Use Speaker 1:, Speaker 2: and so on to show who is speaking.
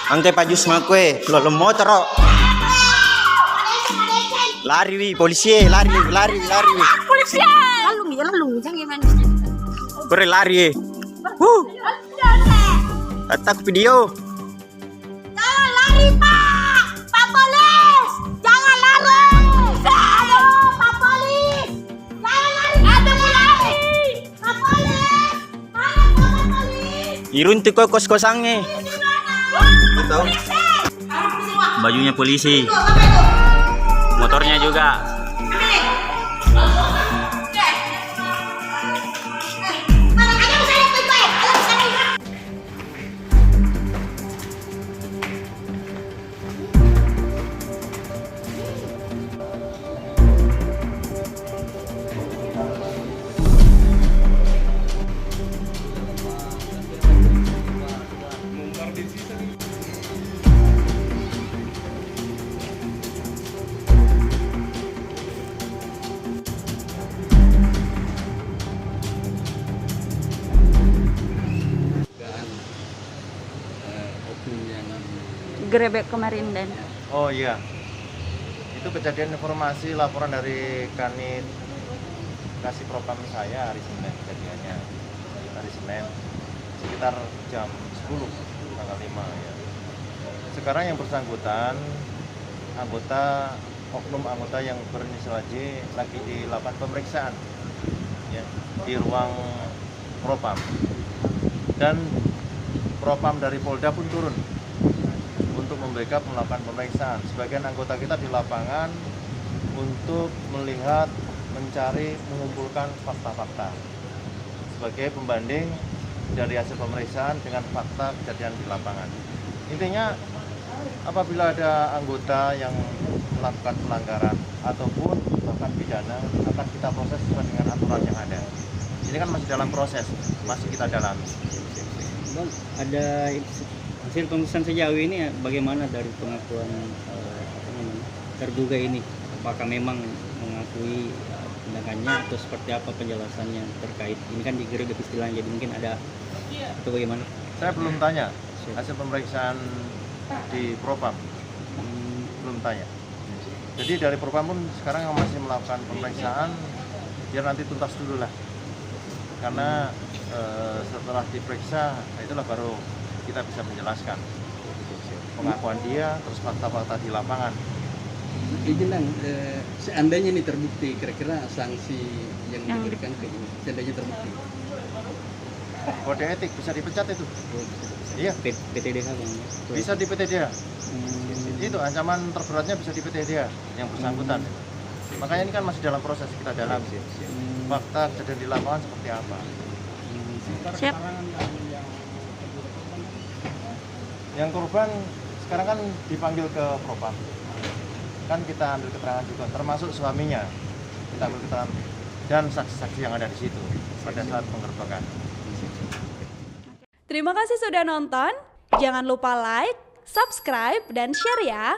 Speaker 1: Angke pajus makwe, lo motor kok. Lari wi, polisi, lari.
Speaker 2: Polisi. Lalu, jangan gimana.
Speaker 1: Kore lari. Atak video.
Speaker 2: Jangan lari, Pak. Pak Polis. Jangan lari. Aduh, Pak Polis. Jangan lari. Ada mau lari. Pak Polis. Mana Pak Polis?
Speaker 1: Irun tuh kok kos-kosangnya. Tahu? Bajunya polisi. Motornya juga.
Speaker 2: Grebek kemarin dan.
Speaker 3: Oh iya, itu kejadian informasi laporan dari Kanit Kasih Propam saya hari Senin kejadiannya, hari Senin sekitar jam 10 tanggal 5 ya. Sekarang yang bersangkutan oknum anggota yang berinisial J lagi dilakukan pemeriksaan ya, di ruang Propam, dan Propam dari Polda pun turun untuk membackup melakukan pemeriksaan. Sebagian anggota kita di lapangan untuk melihat, mencari, mengumpulkan fakta-fakta sebagai pembanding dari hasil pemeriksaan dengan fakta kejadian di lapangan. Intinya, apabila ada anggota yang melakukan pelanggaran ataupun bahkan pidana, akan kita proses sesuai dengan aturan yang ada. Ini kan masih dalam proses, masih kita dalami.
Speaker 4: Bang, ada hasil pemeriksaan sejauh ini bagaimana dari pengakuan terduga ini? Apakah memang mengakui tindakannya atau seperti apa penjelasannya terkait ini? Kan digerebek istilahnya, jadi mungkin ada atau bagaimana?
Speaker 3: Saya belum tanya hasil pemeriksaan di Propam, belum tanya. Jadi dari Propam pun sekarang yang masih melakukan pemeriksaan, biar nanti tuntas dulu lah. Karena setelah diperiksa, itulah baru kita bisa menjelaskan pengakuan dia, terus fakta-fakta di lapangan.
Speaker 4: Jelang, seandainya ini terbukti, kira-kira sanksi yang diberikan ke ini, seandainya terbukti.
Speaker 3: Kode etik bisa dipecat itu. Iya.
Speaker 4: PTDH bang.
Speaker 3: Bisa di PTDH. Itu ancaman terberatnya bisa di PTDH yang bersangkutan. Makanya ini kan masih dalam proses kita dalam fakta kejadian di lapangan seperti apa.
Speaker 2: Siap.
Speaker 3: Yang korban sekarang kan dipanggil ke Propam, kan kita ambil keterangan juga, termasuk suaminya kita ambil keterangan dan saksi-saksi yang ada di situ pada saat penggerbekan.
Speaker 5: Terima kasih sudah nonton. Jangan lupa like, subscribe, dan share ya.